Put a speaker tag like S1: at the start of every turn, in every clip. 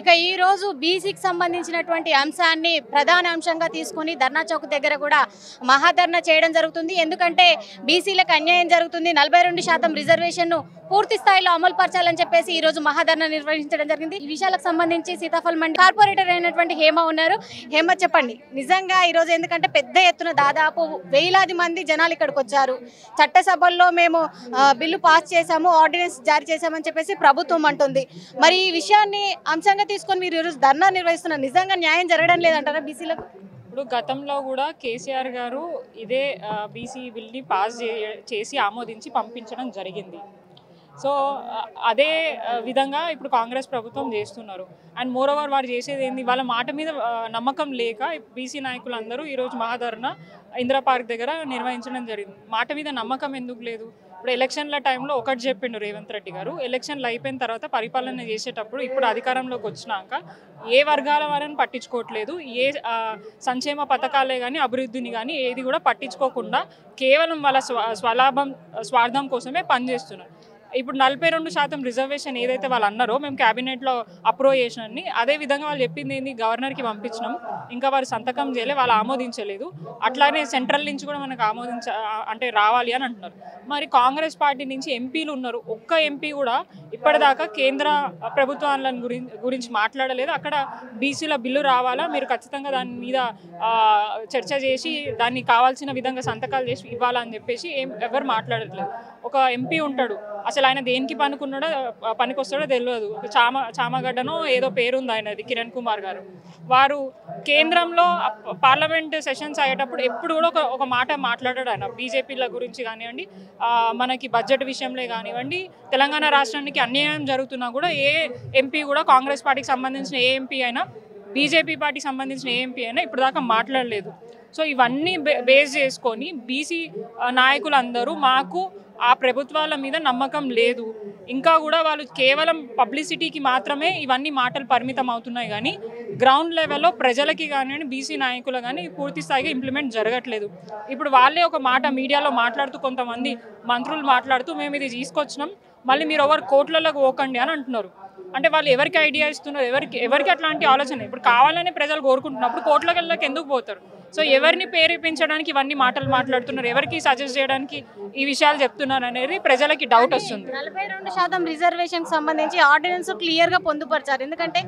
S1: ఇక ఈ రోజు బీసీకి సంబంధించినటువంటి అంశాన్ని ప్రధాన అంశంగా తీసుకొని ధర్నా చౌక్ దగ్గర కూడా మహాధర్నా చేయడం జరుగుతుంది. ఎందుకంటే బీసీలకు అన్యాయం జరుగుతుంది, 42% రిజర్వేషన్ను పూర్తి స్థాయిలో అమలు పరచాలని చెప్పేసి ఈ రోజు మహాధర్నా నిర్వహించడం జరిగింది. ఈ విషయాలకు సంబంధించి సీతాఫల్ మండి కార్పొరేటర్ అయినటువంటి హేమ ఉన్నారు. హేమ, చెప్పండి, నిజంగా ఈ రోజు ఎందుకంటే పెద్ద ఎత్తున దాదాపు వేలాది మంది జనాలు ఇక్కడికి వచ్చారు. చట్టసభల్లో మేము బిల్లు పాస్ చేశాము, ఆర్డినెన్స్ జారీ చేశామని చెప్పేసి ప్రభుత్వం అంటుంది. మరి ఈ విషయాన్ని అంశంగా తీసుకొని మీరు ఈరోజు ధర్నా నిర్వహిస్తున్నారు. నిజంగా న్యాయం జరగడం లేదంటారా బీసీలకు?
S2: ఇప్పుడు గతంలో కూడా కేసీఆర్ గారు ఇదే బీసీ బిల్ని పాస్ చేసి ఆమోదించి పంపించడం జరిగింది. సో అదే విధంగా ఇప్పుడు కాంగ్రెస్ ప్రభుత్వం చేస్తున్నారు. అండ్ మోర్ ఓవర్ వారు చేసేది ఏంది, వాళ్ళ మాట మీద నమ్మకం లేక బీసీ నాయకులందరూ ఈరోజు మహాధర్నా ఇందిరా పార్క్ దగ్గర నిర్వహించడం జరిగింది. మాట మీద నమ్మకం ఎందుకు లేదు? ఇప్పుడు ఎలక్షన్ల టైంలో ఒకటి చెప్పిండు రేవంత్ రెడ్డి గారు, ఎలక్షన్లు అయిపోయిన తర్వాత పరిపాలన చేసేటప్పుడు ఇప్పుడు అధికారంలోకి వచ్చినాక ఏ వర్గాల వారిని పట్టించుకోవట్లేదు, ఏ సంక్షేమ పథకాలే కానీ అభివృద్ధిని కానీ ఏది కూడా పట్టించుకోకుండా కేవలం వాళ్ళ స్వార్థం కోసమే పనిచేస్తున్నారు. ఇప్పుడు 42% రిజర్వేషన్ ఏదైతే వాళ్ళు అన్నారో మేము క్యాబినెట్లో అప్రూవ్ చేసినని, అదే విధంగా వాళ్ళు చెప్పింది ఏంది, గవర్నర్కి పంపించినాం, ఇంకా వారు సంతకం చేయలే, వాళ్ళు ఆమోదించలేదు. అట్లానే సెంట్రల్ నుంచి కూడా మనకు అంటే రావాలి అని అంటున్నారు. మరి కాంగ్రెస్ పార్టీ నుంచి ఎంపీలు ఉన్నారు, ఒక్క ఎంపీ కూడా ఇప్పటిదాకా కేంద్ర ప్రభుత్వాల గురించి మాట్లాడలేదు. అక్కడ బీసీల బిల్లు రావాలా, మీరు ఖచ్చితంగా దాని మీద చర్చ చేసి దాన్ని కావాల్సిన విధంగా సంతకాలు చేసి ఇవ్వాలని చెప్పేసి ఎవరు మాట్లాడట్లేదు. ఒక ఎంపీ ఉంటాడు, అసలు ఆయన దేనికి పనికొస్తాడో తెలియదు. చామగడ్డనో ఏదో పేరుంది ఆయనది, కిరణ్ కుమార్ గారు. వారు కేంద్రంలో పార్లమెంట్ సెషన్స్ అయ్యేటప్పుడు ఎప్పుడు కూడా ఒక మాట మాట్లాడాడు ఆయన, బీజేపీల గురించి కానివ్వండి, మనకి బడ్జెట్ విషయంలో కానివ్వండి, తెలంగాణ రాష్ట్రానికి అన్యాయం జరుగుతున్నా కూడా ఏ ఎంపీ కూడా, కాంగ్రెస్ పార్టీకి సంబంధించిన ఏ ఎంపీ అయినా, బీజేపీ పార్టీకి సంబంధించిన ఏ ఎంపీ అయినా ఇప్పుడు దాకా మాట్లాడలేదు. సో ఇవన్నీ బేస్ చేసుకొని బీసీ నాయకులందరూ మాకు ఆ ప్రభుత్వాల మీద నమ్మకం లేదు, ఇంకా కూడా వాళ్ళు కేవలం పబ్లిసిటీకి మాత్రమే ఇవన్నీ మాటలు పరిమితం అవుతున్నాయి కానీ గ్రౌండ్ లెవెల్లో ప్రజలకి కానివ్వండి, బీసీ నాయకులు కానీ పూర్తి స్థాయిగా ఇంప్లిమెంట్ జరగట్లేదు. ఇప్పుడు వాళ్ళే ఒక మాట మీడియాలో మాట్లాడుతూ, కొంతమంది మంత్రులు మాట్లాడుతూ మేము ఇది తీసుకొచ్చినాం, మళ్ళీ మీరు ఎవరు కోట్లలోకి పోకండి అని అంటున్నారు. అంటే వాళ్ళు ఎవరికి ఐడియా ఇస్తున్నారు, ఎవరికి అట్లాంటి ఆలోచన? ఇప్పుడు కావాలని ప్రజలు కోరుకుంటున్నప్పుడు కోట్లకి ఎందుకు పోతారు? సో ఎవరిని ప్రేరేపించడానికి ఇవన్నీ మాటలు మాట్లాడుతున్నారు, ఎవరికి సజెస్ట్ చేయడానికి ఈ విషయాలు చెప్తున్నారు అనేది ప్రజలకి డౌట్ వస్తుంది.
S1: 42% రిజర్వేషన్ సంబంధించి ఆర్డినెన్స్ క్లియర్ గా పొందుపరిచారు. ఎందుకంటే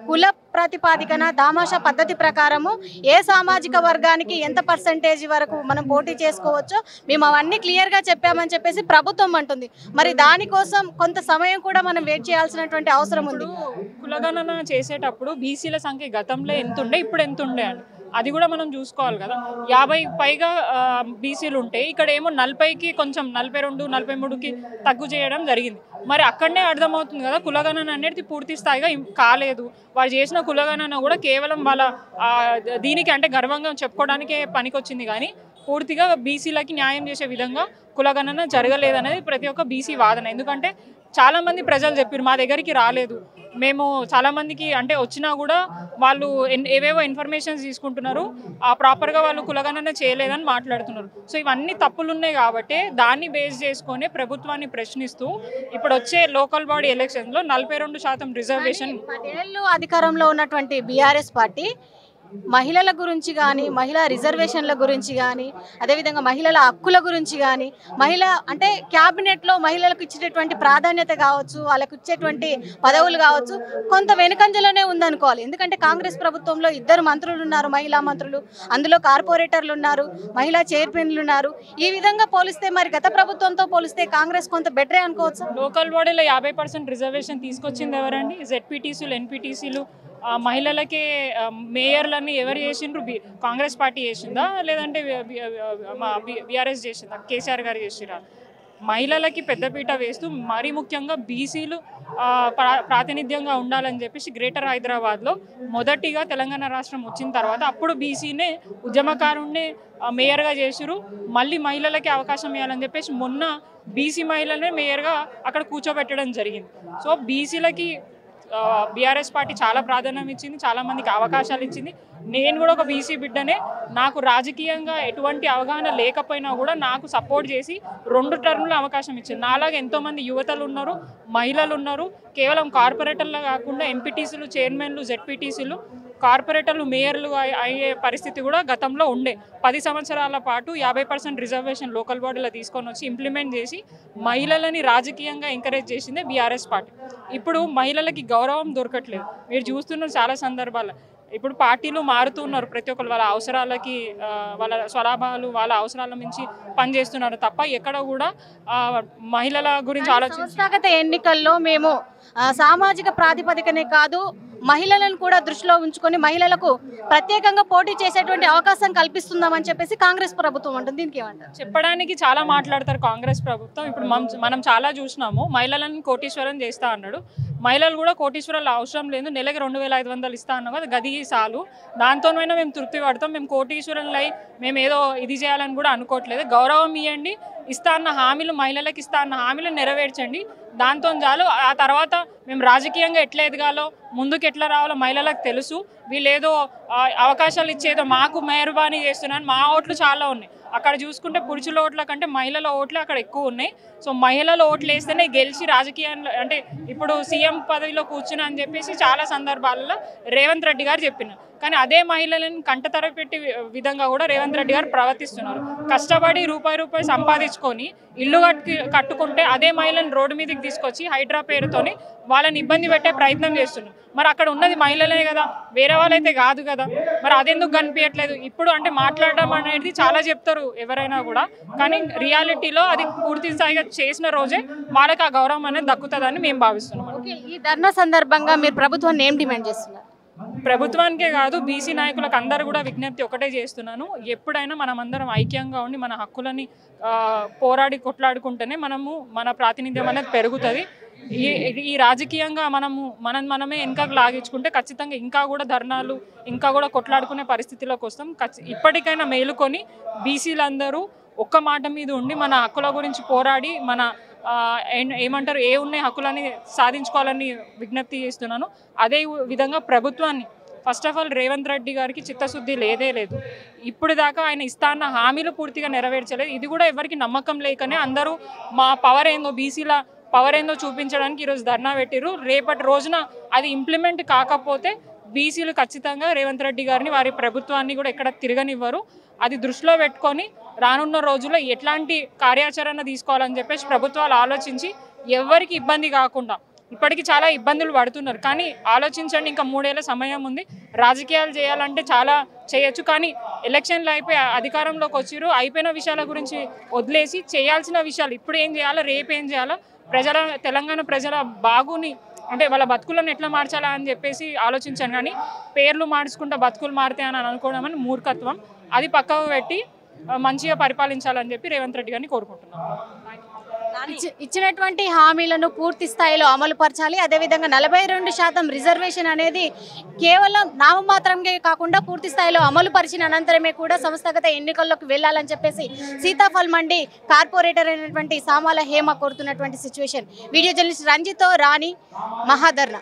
S1: కుల ప్రతిపాదికన దామాషా పద్ధతి ప్రకారము ఏ సామాజిక వర్గానికి ఎంత పర్సెంటేజ్ వరకు మనం పోటీ చేసుకోవచ్చో మేము అవన్నీ క్లియర్ గా చెప్పామని చెప్పేసి ప్రభుత్వం అంటుంది. మరి దానికోసం కొంత సమయం కూడా మనం వెయిట్ చేయాల్సినటువంటి అవసరం ఉంది.
S2: కులగణన చేసేటప్పుడు బీసీల సంఖ్య గతంలో ఎంత ఉండే, ఇప్పుడు ఎంత ఉండే అని అది కూడా మనం చూసుకోవాలి కదా. 50 పైగా బీసీలు ఉంటే ఇక్కడ ఏమో 40కి కొంచెం 42, 43కి తగ్గు చేయడం జరిగింది. మరి అక్కడనే అర్థమవుతుంది కదా కులగణన అనేది పూర్తి స్థాయిగా కాలేదు. వాళ్ళు చేసిన కులగణన కూడా కేవలం వాళ్ళ దీనికి అంటే గర్వంగా చెప్పుకోవడానికే పనికొచ్చింది కానీ పూర్తిగా బీసీలకి న్యాయం చేసే విధంగా కులగణన జరగలేదనేది ప్రతి ఒక్క బీసీ వాదన. ఎందుకంటే చాలామంది ప్రజలు చెప్పారు మా దగ్గరికి రాలేదు, మేము చాలామందికి అంటే వచ్చినా కూడా వాళ్ళు ఏవేవో ఇన్ఫర్మేషన్స్ తీసుకుంటున్నారు, ప్రాపర్గా వాళ్ళు కులగణన చేయలేదని మాట్లాడుతున్నారు. సో ఇవన్నీ తప్పులు ఉన్నాయి కాబట్టి దాన్ని బేస్ చేసుకొని ప్రభుత్వాన్ని ప్రశ్నిస్తూ ఇప్పుడు వచ్చే లోకల్ బాడీ ఎలక్షన్లో 42% రిజర్వేషన్.
S1: 10 ఏళ్ళు అధికారంలో ఉన్నటువంటి బీఆర్ఎస్ పార్టీ మహిళల గురించి కానీ, మహిళా రిజర్వేషన్ల గురించి కానీ, అదేవిధంగా మహిళల హక్కుల గురించి కానీ, అంటే క్యాబినెట్లో మహిళలకు ఇచ్చేటటువంటి ప్రాధాన్యత కావచ్చు, వాళ్ళకు ఇచ్చేటువంటి పదవులు కావచ్చు, కొంత వెనుకంజలోనే ఉందనుకోవాలి. ఎందుకంటే కాంగ్రెస్ ప్రభుత్వంలో 2 మంత్రులు ఉన్నారు, మహిళా మంత్రులు, అందులో కార్పొరేటర్లు ఉన్నారు, మహిళా చైర్మన్లు ఉన్నారు. ఈ విధంగా పోలిస్తే మరి గత ప్రభుత్వంతో పోలిస్తే కాంగ్రెస్ కొంత బెటరే అనుకోవచ్చు.
S2: లోకల్ బాడీలో 50% రిజర్వేషన్ తీసుకొచ్చింది ఎవరండి? జెడ్పీటీసీలు, ఎన్పీటీసీలు, మహిళలకే మేయర్లని ఎవరు చేసిండ్రు? కాంగ్రెస్ పార్టీ చేసిందా, లేదంటే బీఆర్ఎస్ చేసిందా, కేసీఆర్ గారు చేసిరా? మహిళలకి పెద్దపీట వేస్తూ మరీ ముఖ్యంగా బీసీలు ప్రాతినిధ్యంగా ఉండాలని చెప్పేసి గ్రేటర్ హైదరాబాద్లో మొదటిగా తెలంగాణ రాష్ట్రం వచ్చిన తర్వాత అప్పుడు బీసీనే ఉద్యమకారుణ్ణే మేయర్గా చేసిరు. మళ్ళీ మహిళలకి అవకాశం ఇవ్వాలని చెప్పేసి మొన్న బీసీ మహిళలనే మేయర్గా అక్కడ కూర్చోబెట్టడం జరిగింది. సో బీసీలకి బీఆర్ఎస్ పార్టీ చాలా ప్రాధాన్యం ఇచ్చింది, చాలామందికి అవకాశాలు ఇచ్చింది. నేను కూడా ఒక బీసీ బిడ్డనే. నాకు రాజకీయంగా ఎటువంటి అవగాహన లేకపోయినా కూడా నాకు సపోర్ట్ చేసి 2 టర్ములు అవకాశం ఇచ్చింది. నాలాగా ఎంతోమంది యువతలు ఉన్నారు, మహిళలు ఉన్నారు. కేవలం కార్పొరేటర్లు కాకుండా ఎంపీటీసీలు, చైర్మన్లు, జెడ్పీటీసీలు, కార్పొరేటర్లు, మేయర్లు అయ్యే పరిస్థితి కూడా గతంలో ఉండే. 10 సంవత్సరాల పాటు 50% రిజర్వేషన్ లోకల్ బాడీలో తీసుకొని వచ్చి ఇంప్లిమెంట్ చేసి మహిళలని రాజకీయంగా ఎంకరేజ్ చేసిందే బీఆర్ఎస్ పార్టీ. ఇప్పుడు మహిళలకి గౌరవం దొరకట్లేదు. మీరు చూస్తున్నారు చాలా సందర్భాల్లో. ఇప్పుడు పార్టీలు మారుతున్నారు, ప్రతి ఒక్కరు వాళ్ళ అవసరాలకి వాళ్ళ స్వలాభాలు వాళ్ళ అవసరాల మించి పనిచేస్తున్నారు తప్ప ఎక్కడ కూడా మహిళల గురించి
S1: సంస్థాగత ఎన్నికల్లో మేము సామాజిక ప్రాతిపదికనే కాదు మహిళలను కూడా దృష్టిలో ఉంచుకొని మహిళలకు ప్రత్యేకంగా పోటీ చేసేటువంటి అవకాశం కల్పిస్తుందామని చెప్పేసి కాంగ్రెస్ ప్రభుత్వం ఉంటుంది. దీనికి ఏమంటారు?
S2: చెప్పడానికి చాలా మాట్లాడతారు కాంగ్రెస్ ప్రభుత్వం. ఇప్పుడు మనం చాలా చూసినాము, మహిళలను కోటీశ్వరం చేస్తా అన్నాడు. మహిళలు కూడా కోటీశ్వరాలు అవసరం లేదు, నెలకి 2500 ఇస్తా అన్నాం కదా, గది చాలు, దాంతోనైనా మేము తృప్తి పడతాం. మేము కోటీశ్వరులై మేము ఏదో ఇది చేయాలని కూడా అనుకోవట్లేదు. గౌరవం ఇవ్వండి, ఇస్తా అన్న హామీలు, మహిళలకు ఇస్తా అన్న హామీలు నెరవేర్చండి, దాంతో చాలు. ఆ తర్వాత మేము రాజకీయంగా ఎట్లా ఎదగాలో, ముందుకు ఎట్లా రావాలో మహిళలకు తెలుసు. వీళ్ళేదో అవకాశాలు ఇచ్చేదో మాకు మెహర్బానీ చేస్తున్నారని. మా ఓట్లు చాలా ఉన్నాయి అక్కడ చూసుకుంటే, పురుషుల ఓట్ల కంటే మహిళల ఓట్లు అక్కడ ఎక్కువ ఉన్నాయి. సో మహిళల ఓట్లు వేస్తేనే గెలిచి రాజకీయాల్లో అంటే ఇప్పుడు సీఎం పదవిలో కూర్చున్నా అని చెప్పేసి చాలా సందర్భాలలో రేవంత్ రెడ్డి గారు చెప్పినారు. కానీ అదే మహిళలను కంటతర పెట్టి విధంగా కూడా రేవంత్ రెడ్డి గారు ప్రవర్తిస్తున్నారు. కష్టపడి రూపాయి సంపాదించుకొని ఇల్లు కట్టుకుంటే అదే మహిళలను రోడ్డు మీదకి తీసుకొచ్చి హైడ్రా పేరుతోని వాళ్ళని ఇబ్బంది పెట్టే ప్రయత్నం చేస్తున్నారు. మరి అక్కడ ఉన్నది మహిళలే కదా, వేరే వాళ్ళైతే కాదు కదా, మరి అదెందుకు కనిపించట్లేదు? ఇప్పుడు అంటే మాట్లాడడం అనేది చాలా చెప్తారు ఎవరైనా కూడా, కానీ రియాలిటీలో అది పూర్తి స్థాయిగా చేసిన రోజే వాళ్ళకి ఆ గౌరవం అనేది దక్కుతుందని మేము భావిస్తున్నాం.
S1: ఈ ధర్నా సందర్భంగా మీరు ప్రభుత్వాన్ని ఏం డిమాండ్ చేస్తున్నారు?
S2: ప్రభుత్వానికే కాదు, బీసీ నాయకులకు అందరూ కూడా విజ్ఞప్తి ఒకటే చేస్తున్నాను. ఎప్పుడైనా మనం అందరం ఐక్యంగా ఉండి మన హక్కులని పోరాడి కొట్లాడుకుంటేనే మన ప్రాతినిధ్యం అనేది పెరుగుతుంది. ఈ రాజకీయంగా మనమే వెనకకు లాగించుకుంటే ఖచ్చితంగా ఇంకా కూడా ధర్నాలు, ఇంకా కూడా కొట్లాడుకునే పరిస్థితిలోకి వస్తాం. ఇప్పటికైనా మేలుకొని బీసీలందరూ ఒక్క మాట మీద ఉండి మన హక్కుల గురించి పోరాడి మన ఏమంటారు ఉన్నాయి హక్కులని సాధించుకోవాలని విజ్ఞప్తి చేస్తున్నాను. అదే విధంగా ప్రభుత్వాన్ని first of all Revanth Reddy గారికి చిత్తశుద్ధి లేదు. ఇప్పుడు దాకా ఆయన ఇస్తా అన్న హామీలు పూర్తిగా నెరవేర్చలేదు. ఇది కూడా ఎవరికి నమ్మకం లేకనే అందరూ మా పవర్ ఏందో, బీసీల పవర్ ఏందో చూపించడానికి ఈరోజు ధర్నా పెట్టిరు. రేపటి రోజున అది ఇంప్లిమెంట్ కాకపోతే బీసీలు ఖచ్చితంగా రేవంత్ రెడ్డి గారిని, వారి ప్రభుత్వాన్ని కూడా ఎక్కడ తిరగనివ్వరు. అది దృష్టిలో పెట్టుకొని రానున్న రోజుల్లో ఎట్లాంటి కార్యాచరణ తీసుకోవాలని చెప్పేసి ప్రభుత్వాలు ఆలోచించి ఎవరికి ఇబ్బంది కాకుండా, ఇప్పటికీ చాలా ఇబ్బందులు పడుతున్నారు కానీ ఆలోచించండి, ఇంకా 3 ఏళ్ల సమయం ఉంది. రాజకీయాలు చేయాలంటే చాలా చేయొచ్చు, కానీ ఎలక్షన్లు అయిపోయి అధికారంలోకి వచ్చిరు, అయిపోయిన విషయాల గురించి వదిలేసి చేయాల్సిన విషయాలు ఇప్పుడు ఏం చేయాలో, రేపు ఏం చేయాలో, తెలంగాణ ప్రజల బాగుని అంటే వాళ్ళ బతుకులను ఎట్లా మార్చాలా అని చెప్పేసి ఆలోచించాను. కానీ పేర్లు మార్చుకుంటా బతుకులు మారుతాయని అనుకోవడం అని మూర్ఖత్వం. అది పక్కకు పెట్టి మంచిగా పరిపాలించాలని చెప్పి రేవంత్ రెడ్డి గారిని కోరుకుంటున్నాను.
S1: ఇచ్చినటువంటి హామీలను పూర్తి స్థాయిలో అమలు పరచాలి. అదేవిధంగా 42% రిజర్వేషన్ అనేది కేవలం నామమాత్రంగా కాకుండా పూర్తి స్థాయిలో అమలు పరిచిన అనంతరమే కూడా సంస్థాగత ఎన్నికల్లోకి వెళ్ళాలని చెప్పేసి సీతాఫల్ మండి కార్పొరేటర్ అయినటువంటి సామాల హేమ కోరుతున్నటువంటి సిచ్యువేషన్. వీడియో జర్నలిస్ట్ రంజిత్తో రాణి, మహాధర్ణ.